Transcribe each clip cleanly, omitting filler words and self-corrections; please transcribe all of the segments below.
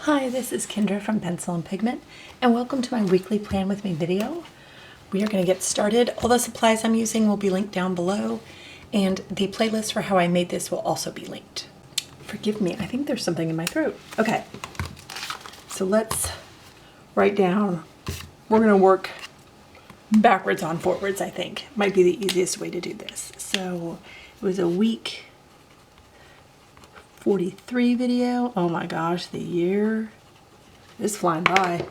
Hi, this is Kendra from Pencil and Pigment, and welcome to my weekly Plan With Me video. We are going to get started. All the supplies I'm using will be linked down below, and the playlist for how I made this will also be linked. Forgive me, I think there's something in my throat. Okay, so let's write down. We're going to work backwards on forwards, I think. Might be the easiest way to do this. So it was a week 43 video. Oh my gosh, the year is flying by.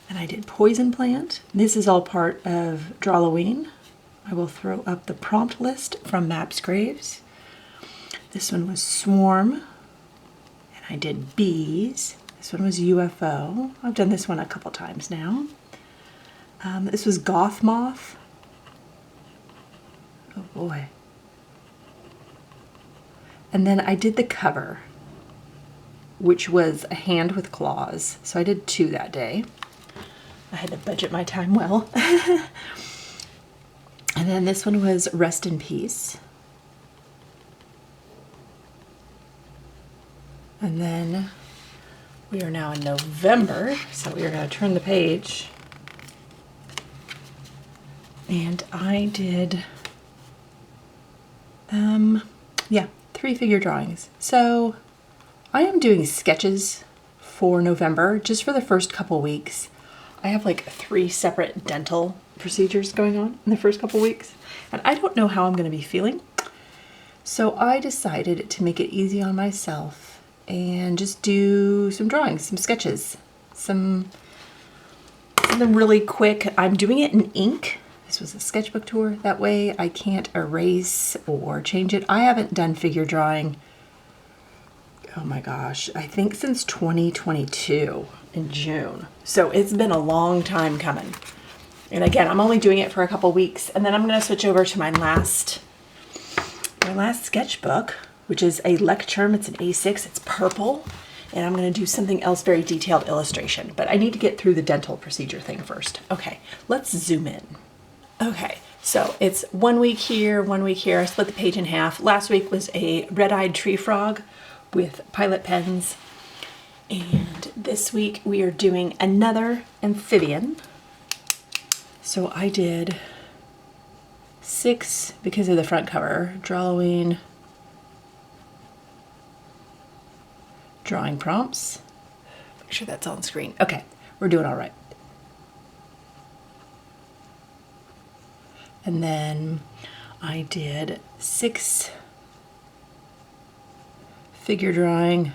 And I did Poison Plant. This is all part of Drawloween. I will throw up the prompt list from Maps Graves. This one was Swarm. And I did Bees. This one was UFO. I've done this one a couple times now. This was Goth Moth. Oh boy. And then I did the cover, which was a hand with claws. So I did 2 that day. I had to budget my time well. And then this one was Rest in Peace. And then we are now in November, so we are going to turn the page. And I did, yeah, 3 figure drawings. So I am doing sketches for November, just for the first couple weeks. I have like 3 separate dental procedures going on in the first couple weeks, and I don't know how I'm going to be feeling. So I decided to make it easy on myself and just do some drawings, some sketches, something really quick. I'm doing it in ink. This was a sketchbook tour. That way I can't erase or change it. I haven't done figure drawing, oh my gosh, I think since 2022 in June. So it's been a long time coming. And again, I'm only doing it for a couple weeks, and then I'm going to switch over to my last sketchbook, which is a Lecturm. It's an A6. It's purple. And I'm going to do something else, very detailed illustration. But I need to get through the dental procedure thing first. Okay, let's zoom in. Okay, so it's 1 week here, 1 week here. I split the page in half. Last week was a red-eyed tree frog with pilot pens. And this week we are doing another amphibian. So I did 6 because of the front cover. Drawloween, drawing prompts. Make sure that's on screen. Okay, we're doing all right. And then I did 6 figure drawing.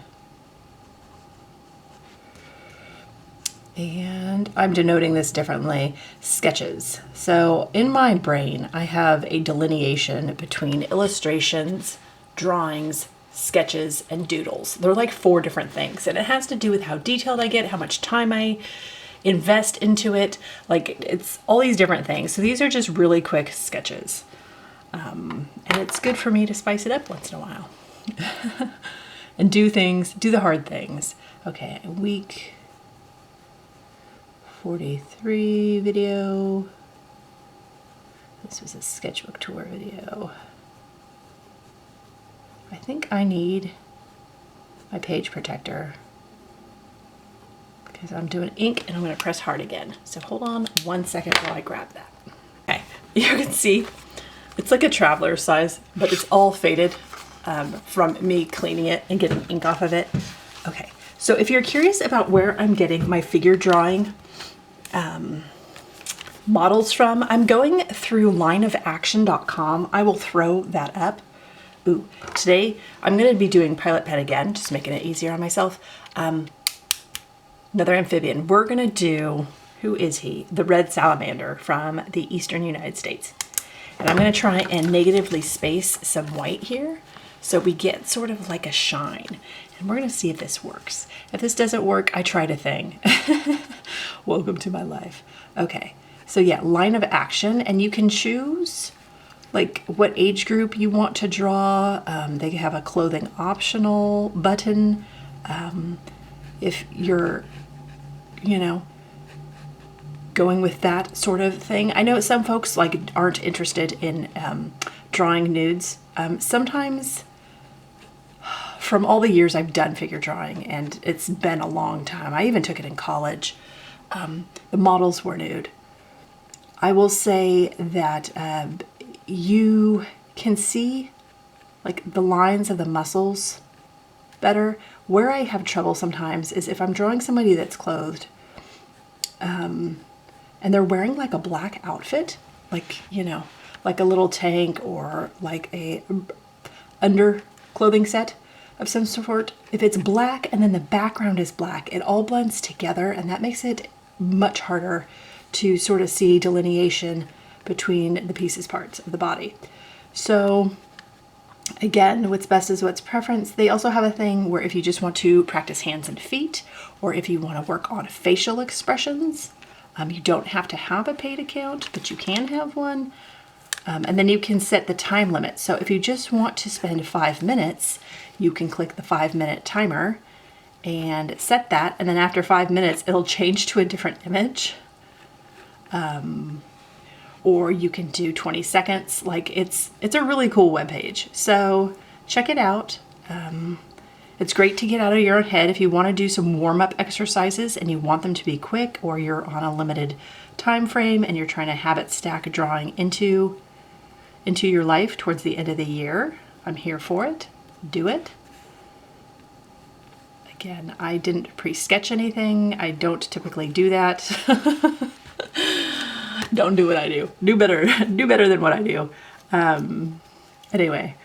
And I'm denoting this differently, sketches. So in my brain, I have a delineation between illustrations, drawings, sketches, and doodles. They're like 4 different things, and it has to do with how detailed I get, how much time I invest into it. Like, it's all these different things. So these are just really quick sketches. And it's good for me to spice it up once in a while. And do the hard things. Okay, week 43 video. This was a sketchbook tour video. I think I need my page protector because I'm doing ink and I'm going to press hard again. So hold on 1 second while I grab that. Okay, you can see it's like a traveler size, but it's all faded from me cleaning it and getting ink off of it. Okay, so if you're curious about where I'm getting my figure drawing models from, I'm going through lineofaction.com. I will throw that up. Ooh, today I'm going to be doing pilot pen again, just making it easier on myself. Another amphibian. We're going to do, who is he? The red salamander from the eastern United States. And I'm going to try and negatively space some white here so we get sort of like a shine. And we're going to see if this works. If this doesn't work, I tried a thing. Welcome to my life. Okay, so yeah, line of action, and you can choose like what age group you want to draw. They have a clothing optional button. If you're, you know, going with that sort of thing. I know some folks like aren't interested in drawing nudes. Sometimes from all the years I've done figure drawing, and it's been a long time. I even took it in college. The models were nude. I will say that you can see like the lines of the muscles better. Where I have trouble sometimes is if I'm drawing somebody that's clothed, and they're wearing like a black outfit, like, you know, like a little tank or like a underclothing set of some sort. If it's black and then the background is black, it all blends together, and that makes it much harder to sort of see delineation between the pieces parts of the body. So again, what's best is what's preference. They also have a thing where if you just want to practice hands and feet, or if you want to work on facial expressions, you don't have to have a paid account, but you can have one. And then you can set the time limit. So if you just want to spend 5 minutes, you can click the 5-minute timer and set that. And then after 5 minutes, it'll change to a different image. Or you can do 20 seconds. Like it's a really cool webpage. So check it out. It's great to get out of your own head if you want to do some warm-up exercises and you want them to be quick, or you're on a limited time frame and you're trying to habit stack drawing into your life towards the end of the year. I'm here for it. Do it. Again, I didn't pre-sketch anything. I don't typically do that. Don't do what I do. Do better than what I do. Anyway,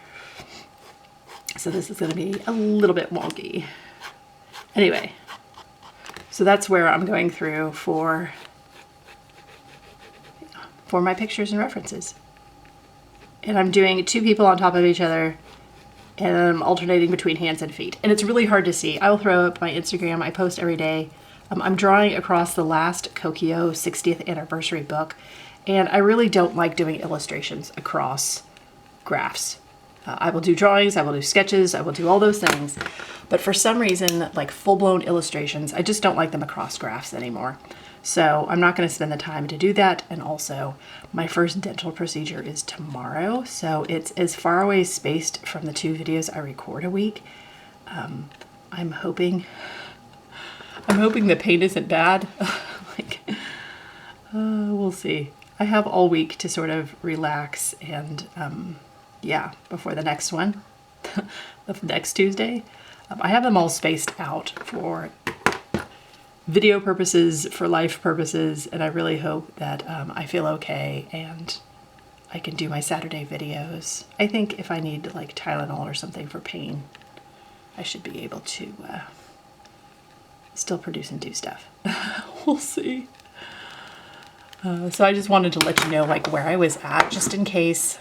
so this is going to be a little bit wonky. Anyway, so that's where I'm going through for my pictures and references. And I'm doing 2 people on top of each other, and I'm alternating between hands and feet. And it's really hard to see. I will throw up my Instagram. I post every day. I'm drawing across the last Kokio 60th anniversary book, and I really don't like doing illustrations across graphs. I will do drawings, I will do sketches, I will do all those things, but for some reason, like full-blown illustrations, I just don't like them across graphs anymore. So I'm not going to spend the time to do that. And also, my first dental procedure is tomorrow, so it's as far away spaced from the 2 videos I record a week. I'm hoping the pain isn't bad. We'll see. I have all week to sort of relax and yeah, before the next one, the next Tuesday. I have them all spaced out for video purposes, for life purposes, and I really hope that I feel okay and I can do my Saturday videos. I think if I need like Tylenol or something for pain, I should be able to still produce and do stuff. We'll see. So I just wanted to let you know like where I was at, just in case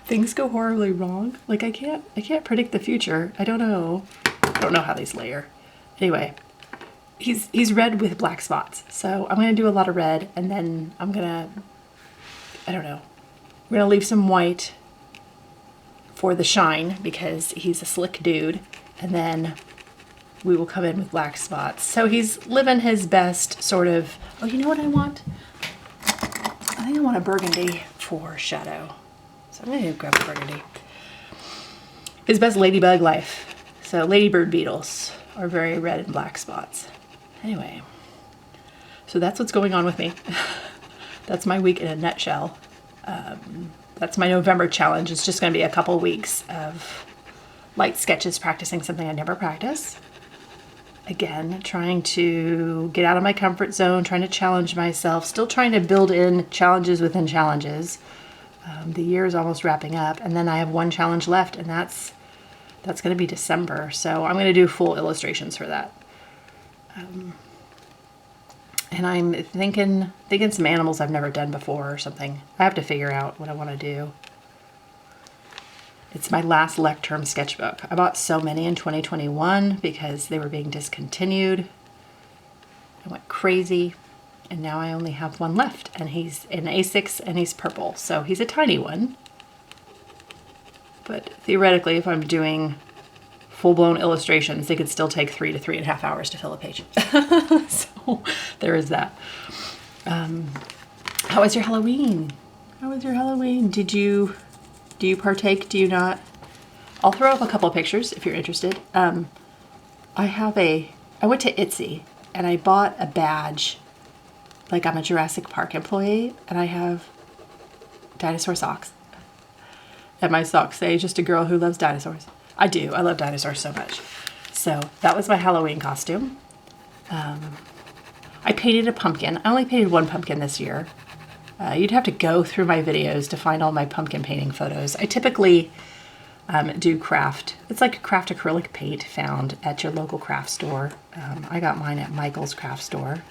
things go horribly wrong. Like I can't predict the future. I don't know how these layer. Anyway, he's red with black spots. So I'm gonna do a lot of red, and then I'm gonna leave some white for the shine because he's a slick dude, and then we will come in with black spots. So he's living his best sort of, oh, you know what I want? I think I want a burgundy for shadow. So I'm gonna grab a burgundy. His best ladybug life. So ladybird beetles are very red and black spots. Anyway, so that's what's going on with me. That's my week in a nutshell. That's my November challenge. It's just gonna be a couple weeks of light sketches, practicing something I never practice. Again, trying to get out of my comfort zone, trying to challenge myself, still trying to build in challenges within challenges. The year is almost wrapping up, and then I have one challenge left, and that's going to be December. So I'm going to do full illustrations for that. And I'm thinking some animals I've never done before or something. I have to figure out what I want to do. It's my last Lecterm sketchbook. I bought so many in 2021 because they were being discontinued. I went crazy, and now I only have one left, and he's an A6 and he's purple, so he's a tiny one. But theoretically, if I'm doing full-blown illustrations, they could still take 3 to 3.5 hours to fill a page. So there is that. How was your Halloween? How was your Halloween? Do you partake? Do you not? I'll throw up a couple of pictures if you're interested. I went to Etsy and I bought a badge, like I'm a Jurassic Park employee, and I have dinosaur socks. And my socks say, just a girl who loves dinosaurs. I do. I love dinosaurs so much. So that was my Halloween costume. I painted a pumpkin. I only painted one pumpkin this year. You'd have to go through my videos to find all my pumpkin painting photos. I typically do craft. It's like craft acrylic paint found at your local craft store. I got mine at Michael's craft store.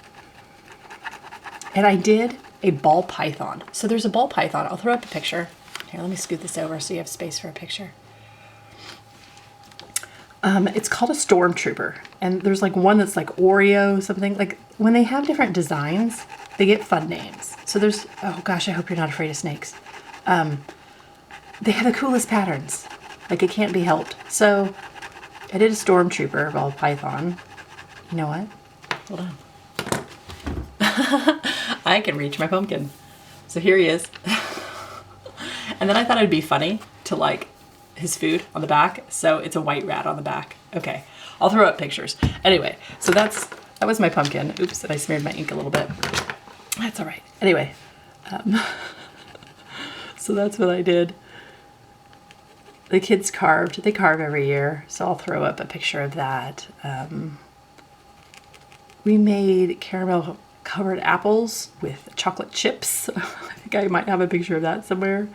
And I did a ball python. So there's a ball python. I'll throw up a picture. Here, let me scoot this over so you have space for a picture. It's called a stormtrooper. And there's like one that's like Oreo something. Like when they have different designs, they get fun names. So there's, oh gosh, I hope you're not afraid of snakes. They have the coolest patterns. Like it can't be helped. So I did a stormtrooper ball python. You know what? Hold on. I can reach my pumpkin. So here he is. And then I thought it'd be funny to like his food on the back. So it's a white rat on the back. Okay, I'll throw up pictures. Anyway, so that was my pumpkin. Oops, and I smeared my ink a little bit. That's all right. Anyway, so that's what I did. The kids carved. They carve every year, so I'll throw up a picture of that. We made caramel covered apples with chocolate chips. I think I might have a picture of that somewhere.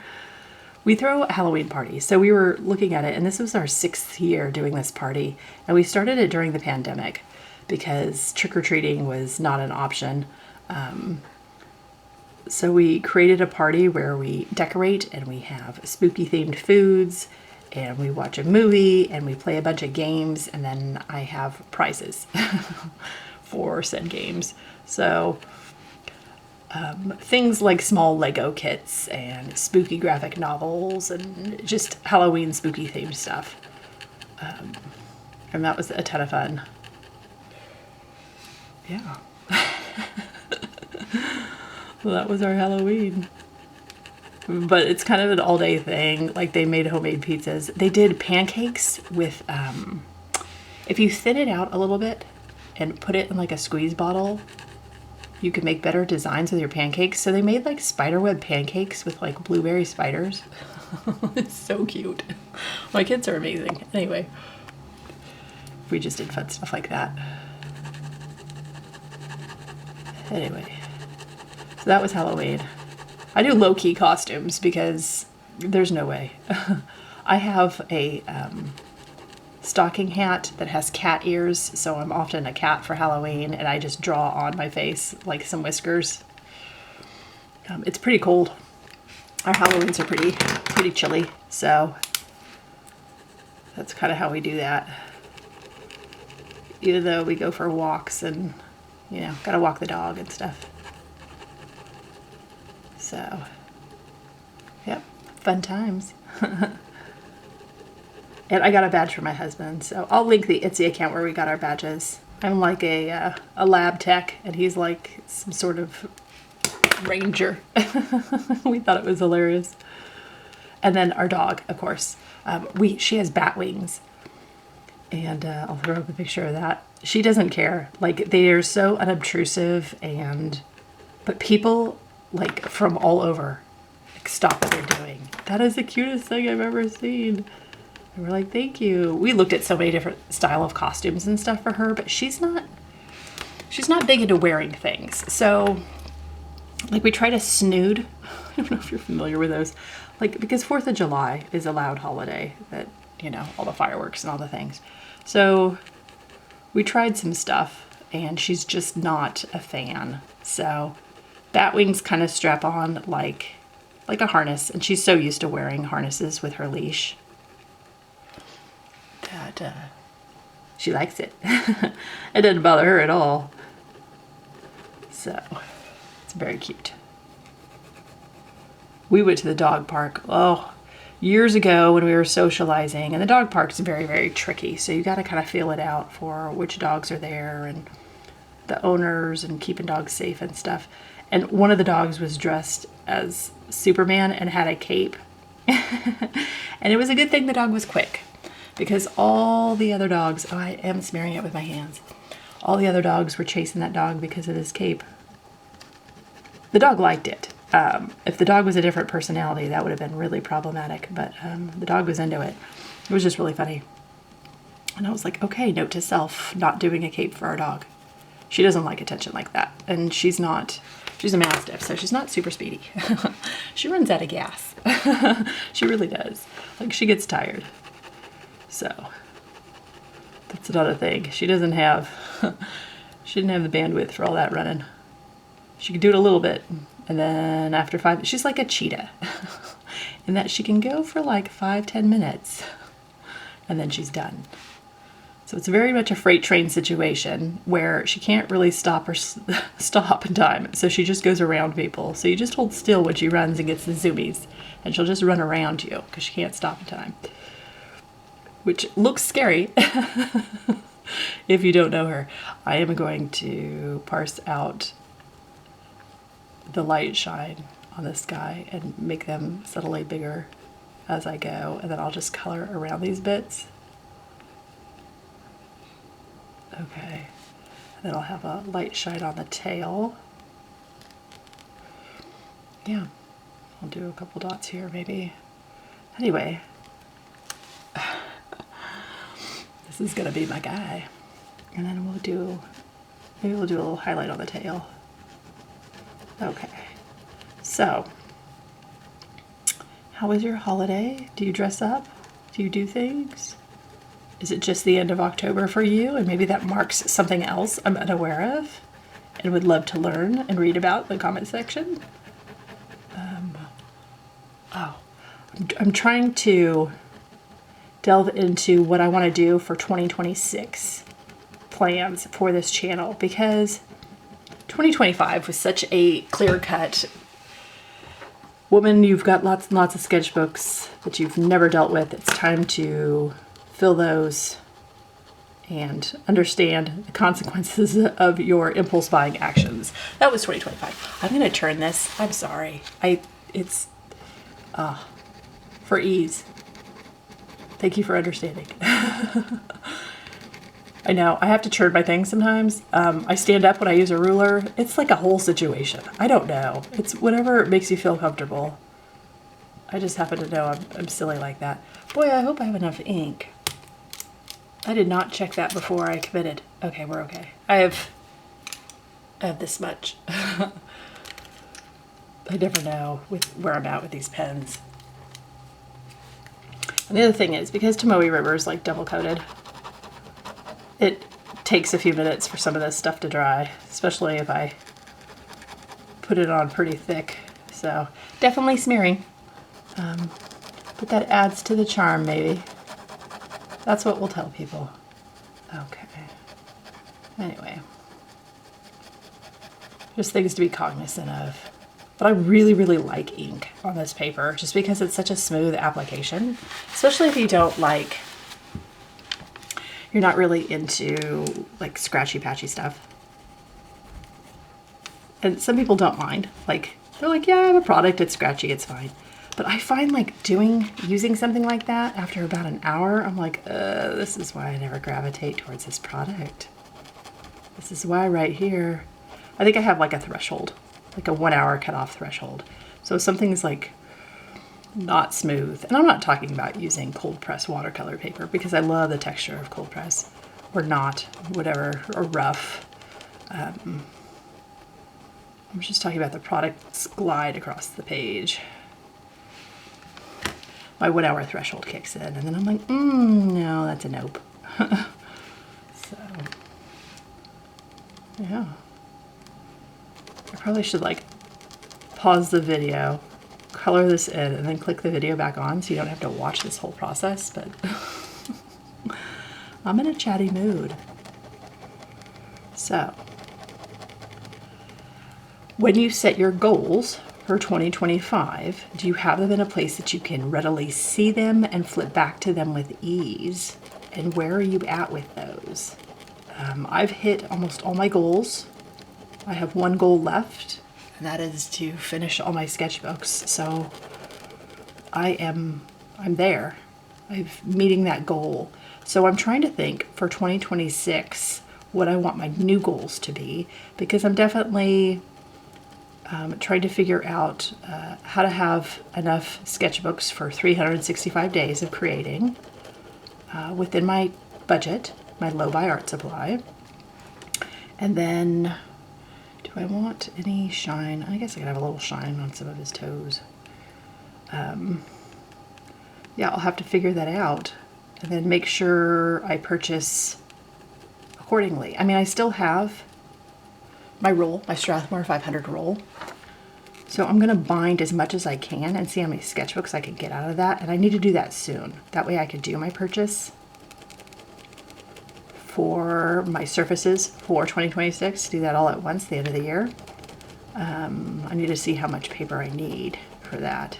We throw Halloween parties. So we were looking at it, and this was our 6th year doing this party. And we started it during the pandemic because trick-or-treating was not an option. So we created a party where we decorate and we have spooky themed foods and we watch a movie and we play a bunch of games, and then I have prizes for said games. So things like small Lego kits and spooky graphic novels and just Halloween spooky themed stuff. And that was a ton of fun. Yeah. Well, that was our Halloween. But it's kind of an all-day thing. Like they made homemade pizzas. They did pancakes with, if you thin it out a little bit and put it in like a squeeze bottle, you could make better designs with your pancakes. So they made like spiderweb pancakes with like blueberry spiders. It's so cute. My kids are amazing. Anyway, we just did fun stuff like that. Anyway, so that was Halloween. I do low-key costumes because there's no way. I have a stocking hat that has cat ears, so I'm often a cat for Halloween, and I just draw on my face like some whiskers. It's pretty cold. Our Halloweens are pretty chilly, so that's kind of how we do that. Even though we go for walks and, you know, gotta walk the dog and stuff. So, yep, fun times. And I got a badge for my husband, so I'll link the Etsy account where we got our badges. I'm like a lab tech, and he's like some sort of ranger. We thought it was hilarious. And then our dog, of course. She has bat wings, and I'll throw up a picture of that. She doesn't care. Like, they are so unobtrusive, but people like from all over like, stop what they're doing. That is the cutest thing I've ever seen. And we're like, thank you. We looked at so many different style of costumes and stuff for her, but she's not big into wearing things. So like we try to snood. I don't know if you're familiar with those. Like, because 4th of July is a loud holiday that, you know, all the fireworks and all the things. So we tried some stuff and she's just not a fan. So bat wings kind of strap on like a harness, and she's so used to wearing harnesses with her leash that she likes it. It doesn't bother her at all. So it's very cute. We went to the dog park, years ago when we were socializing, and the dog park's very, very tricky. So you got to kind of feel it out for which dogs are there and the owners and keeping dogs safe and stuff. And one of the dogs was dressed as Superman and had a cape. And it was a good thing the dog was quick, because all the other dogs, oh, I am smearing it with my hands. All the other dogs were chasing that dog because of his cape. The dog liked it. If the dog was a different personality, that would have been really problematic, but the dog was into it. It was just really funny. And I was like, okay, note to self, not doing a cape for our dog. She doesn't like attention like that. And she's a Mastiff, so she's not super speedy. She runs out of gas. She really does. Like, she gets tired. So that's another thing. She didn't have the bandwidth for all that running. She could do it a little bit, and then after 5, she's like a cheetah. In that she can go for like 5-10 minutes, and then she's done. So it's very much a freight train situation where she can't really stop in time. So she just goes around people. So you just hold still when she runs and gets the zoomies, and she'll just run around you because she can't stop in time. Which looks scary if you don't know her. I am going to parse out the light shine on this guy and make them subtly bigger as I go, and then I'll just color around these bits. Okay, and then I'll have a light shine on the tail. Yeah, I'll do a couple dots here maybe. Anyway, this is gonna be my guy. And then maybe we'll do a little highlight on the tail. Okay, so how was your holiday? Do you dress up? Do you do things? Is it just the end of October for you? And maybe that marks something else I'm unaware of and would love to learn and read about in the comment section. I'm trying to delve into what I want to do for 2026 plans for this channel, because 2025 was such a clear-cut, woman, you've got lots and lots of sketchbooks that you've never dealt with. It's time to fill those and understand the consequences of your impulse buying actions. That was 2025. I'm going to turn this. I'm sorry. It's for ease. Thank you for understanding. I know, I have to turn my things sometimes. I stand up when I use a ruler. It's like a whole situation. I don't know. It's whatever makes you feel comfortable. I just happen to know I'm silly like that. Boy, I hope I have enough ink. I did not check that before I committed. Okay, we're okay. I have this much. I never know where I'm at with these pens. And the other thing is, because Tomoe River is like double coated, it takes a few minutes for some of this stuff to dry, especially if I put it on pretty thick. So definitely smearing. But that adds to the charm, maybe. That's what we'll tell people. Okay. Anyway. Just things to be cognizant of. But I really, really like ink on this paper, just because it's such a smooth application, especially if you don't like, you're not really into like scratchy patchy stuff. And some people don't mind. Like, they're like, yeah, I have a product, it's scratchy, it's fine. But I find like using something like that after about an hour, I'm like, this is why I never gravitate towards this product. This is why right here, I think I have like a threshold, like a 1 hour cutoff threshold. So if something's like not smooth, and I'm not talking about using cold press watercolor paper, because I love the texture of cold press, or not, whatever, or rough. I'm just talking about the product's glide across the page. My 1 hour threshold kicks in, and then I'm like, no, that's a nope. So, yeah. I probably should like pause the video, color this in, and then click the video back on so you don't have to watch this whole process, but I'm in a chatty mood. So, when you set your goals for 2025, do you have them in a place that you can readily see them and flip back to them with ease? And where are you at with those? I've hit almost all my goals. I have one goal left, and that is to finish all my sketchbooks. So I'm there. I'm meeting that goal. So I'm trying to think for 2026 what I want my new goals to be, because I'm definitely trying to figure out how to have enough sketchbooks for 365 days of creating within my budget, my low buy art supply. And then, do I want any shine? I guess I could have a little shine on some of his toes. Yeah, I'll have to figure that out and then make sure I purchase accordingly. I mean, I still have my roll, my Strathmore 500 roll. So I'm gonna bind as much as I can and see how many sketchbooks I can get out of that. And I need to do that soon. That way I could do my purchase for my surfaces for 2026, do that all at once, the end of the year. I need to see how much paper I need for that.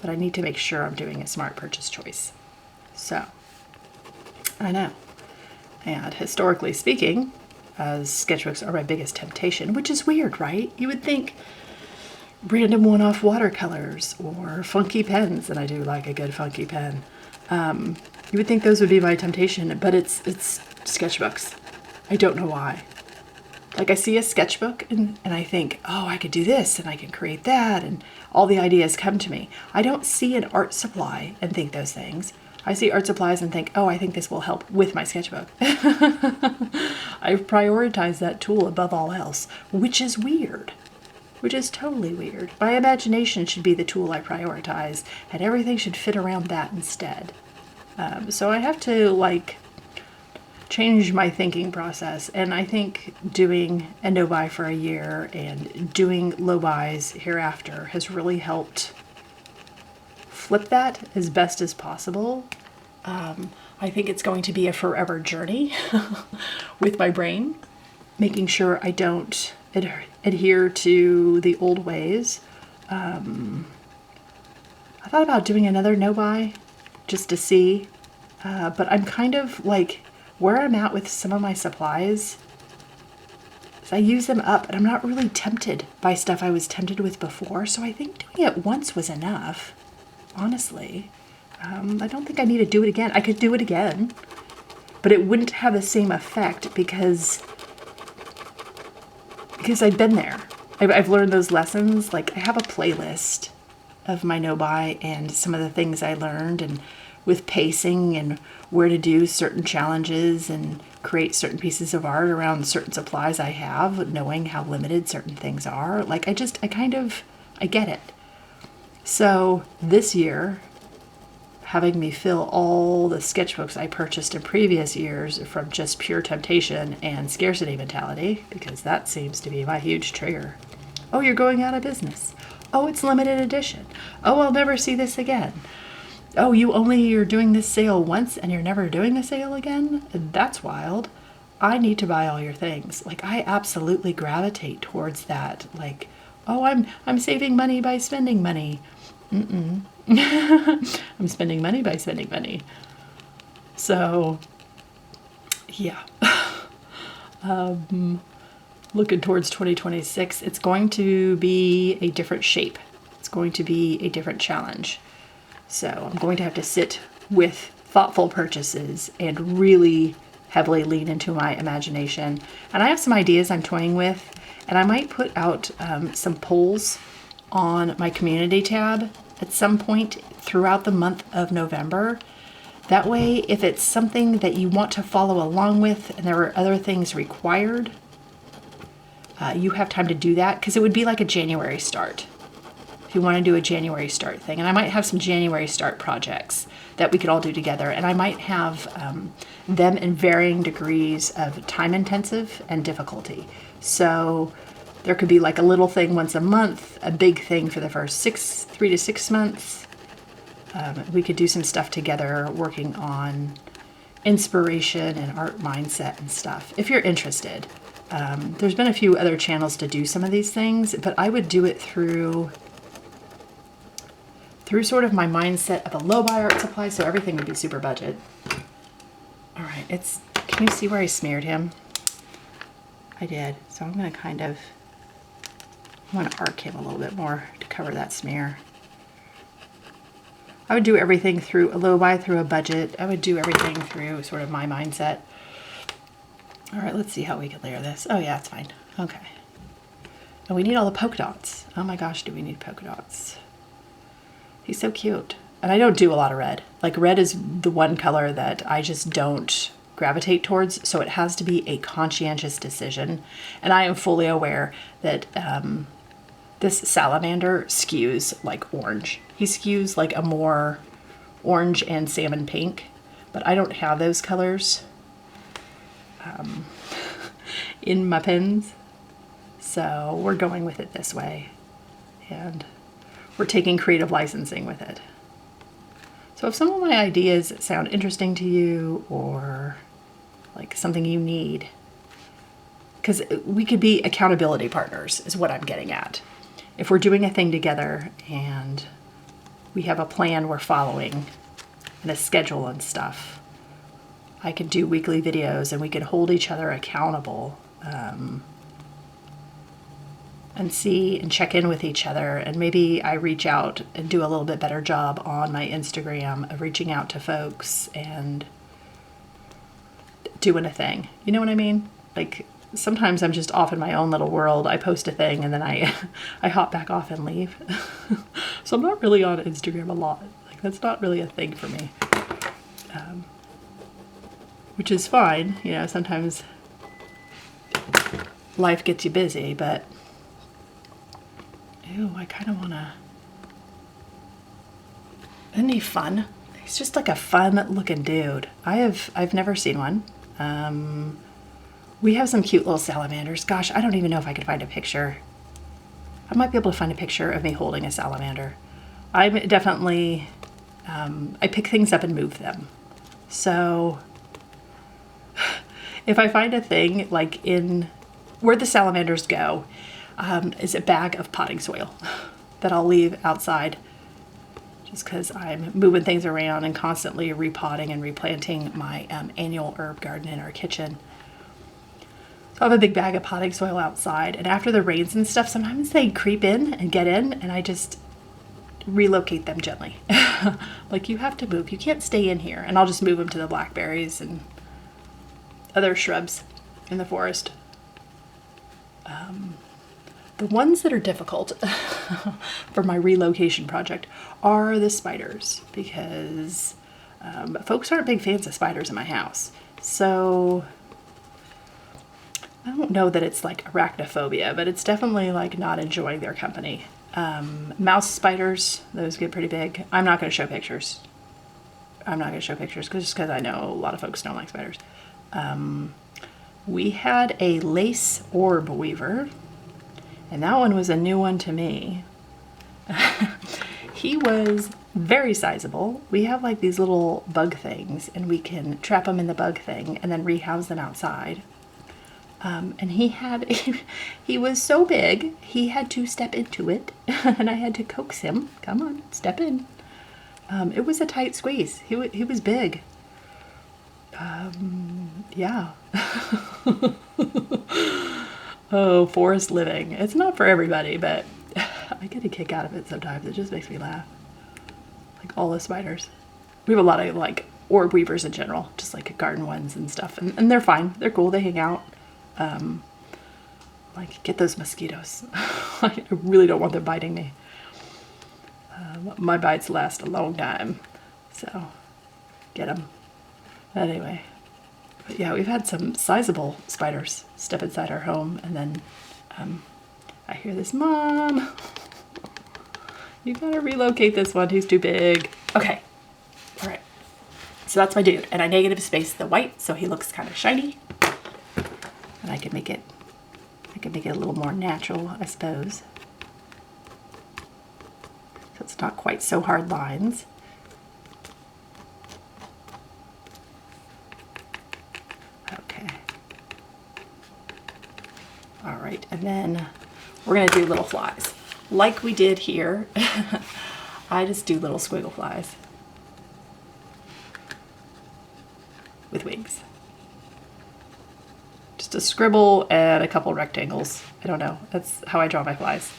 But I need to make sure I'm doing a smart purchase choice. So, I know. And historically speaking, sketchbooks are my biggest temptation, which is weird, right? You would think random one-off watercolors or funky pens, and I do like a good funky pen. You would think those would be my temptation, but it's sketchbooks. I don't know why. Like I see a sketchbook and I think, oh, I could do this and I can create that, and all the ideas come to me. I don't see an art supply and think those things. I see art supplies and think, oh, I think this will help with my sketchbook. I've prioritized that tool above all else, which is weird, which is totally weird. My imagination should be the tool I prioritize, and everything should fit around that instead. So I have to change my thinking process, and I think doing a no buy for a year and doing low buys hereafter has really helped flip that as best as possible. I think it's going to be a forever journey with my brain, making sure I don't adhere to the old ways. I thought about doing another no buy just to see, but I'm kind of where I'm at with some of my supplies, I use them up and I'm not really tempted by stuff I was tempted with before. So I think doing it once was enough, honestly. I don't think I need to do it again. I could do it again, but it wouldn't have the same effect because I've been there. I've learned those lessons. I have a playlist of my no buy and some of the things I learned, and with pacing and where to do certain challenges and create certain pieces of art around certain supplies I have, knowing how limited certain things are. I get it. So this year, having me fill all the sketchbooks I purchased in previous years from just pure temptation and scarcity mentality, because that seems to be my huge trigger. Oh, you're going out of business. Oh, it's limited edition. Oh, I'll never see this again. Oh, you're doing this sale once and you're never doing the sale again? That's wild. I need to buy all your things. I absolutely gravitate towards that. Oh, I'm saving money by spending money. I'm spending money by spending money. So, yeah. Looking towards 2026, it's going to be a different shape. It's going to be a different challenge. So I'm going to have to sit with thoughtful purchases and really heavily lean into my imagination. And I have some ideas I'm toying with, and I might put out some polls on my community tab at some point throughout the month of November. That way, if it's something that you want to follow along with and there are other things required, you have time to do that, because it would be like a January start. If you want to do a January start thing. And I might have some January start projects that we could all do together. And I might have them in varying degrees of time intensive and difficulty. So there could be a little thing once a month, a big thing for the first 3 to 6 months. We could do some stuff together working on inspiration and art mindset and stuff, if you're interested. There's been a few other channels to do some of these things, but I would do it through sort of my mindset of a low buy art supply, so everything would be super budget. All right, can you see where I smeared him? I did, so I'm gonna I want to arc him a little bit more to cover that smear. I would do everything through a low buy, through a budget. I would do everything through sort of my mindset. All right, let's see how we can layer this. Oh yeah, it's fine. Okay. And we need all the polka dots. Oh my gosh, do we need polka dots? He's so cute. And I don't do a lot of red. Like red is the one color that I just don't gravitate towards. So it has to be a conscientious decision. And I am fully aware that this salamander skews like orange. He skews like a more orange and salmon pink, but I don't have those colors in my pens. So we're going with it this way, and we're taking creative licensing with it. So if some of my ideas sound interesting to you or like something you need, because we could be accountability partners is what I'm getting at. If we're doing a thing together and we have a plan we're following and a schedule and stuff, I can do weekly videos and we can hold each other accountable and see and check in with each other. And maybe I reach out and do a little bit better job on my Instagram of reaching out to folks and doing a thing. You know what I mean? Like sometimes I'm just off in my own little world. I post a thing and then I hop back off and leave. So I'm not really on Instagram a lot. Like that's not really a thing for me. Which is fine. You know, sometimes life gets you busy, but ew, I kind of want to... Isn't he fun? He's just like a fun looking dude. I've never seen one. We have some cute little salamanders. Gosh, I don't even know if I could find a picture. I might be able to find a picture of me holding a salamander. I'm definitely... I pick things up and move them. So if I find a thing like in where the salamanders go, is a bag of potting soil that I'll leave outside just because I'm moving things around and constantly repotting and replanting my annual herb garden in our kitchen. So I have a big bag of potting soil outside, and after the rains and stuff, sometimes they creep in and get in, and I just relocate them gently. Like, you have to move. You can't stay in here. And I'll just move them to the blackberries and other shrubs in the forest. The ones that are difficult for my relocation project are the spiders, because folks aren't big fans of spiders in my house. So I don't know that it's like arachnophobia, but it's definitely like not enjoying their company. Mouse spiders, those get pretty big. I'm not going to show pictures. Just because I know a lot of folks don't like spiders. We had a lace orb weaver, and that one was a new one to me. He was very sizable. We have like these little bug things, and we can trap them in the bug thing and then rehouse them outside. And he was so big, he had to step into it, and I had to coax him. Come on, step in. It was a tight squeeze. He was big. Yeah. Oh, forest living. It's not for everybody, but I get a kick out of it sometimes. It just makes me laugh. Like all the spiders. We have a lot of like orb weavers in general, just like garden ones and stuff. And they're fine. They're cool. They hang out. Like, get those mosquitoes. I really don't want them biting me. My bites last a long time, so get them. Anyway, but yeah, we've had some sizable spiders step inside our home, and then I hear this, Mom, you gotta relocate this one, he's too big. Okay, all right, so that's my dude, and I negative space the white so he looks kind of shiny, and I can make it a little more natural, I suppose. So it's not quite so hard lines. Okay. All right, and then we're gonna do little flies. Like we did here, I just do little squiggle flies with wings. Just a scribble and a couple rectangles. I don't know. That's how I draw my flies.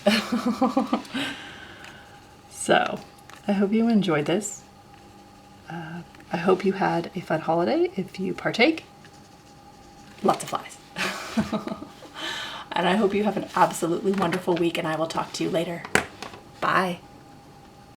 So, I hope you enjoyed this. I hope you had a fun holiday if you partake. Lots of flies. And I hope you have an absolutely wonderful week, and I will talk to you later. Bye.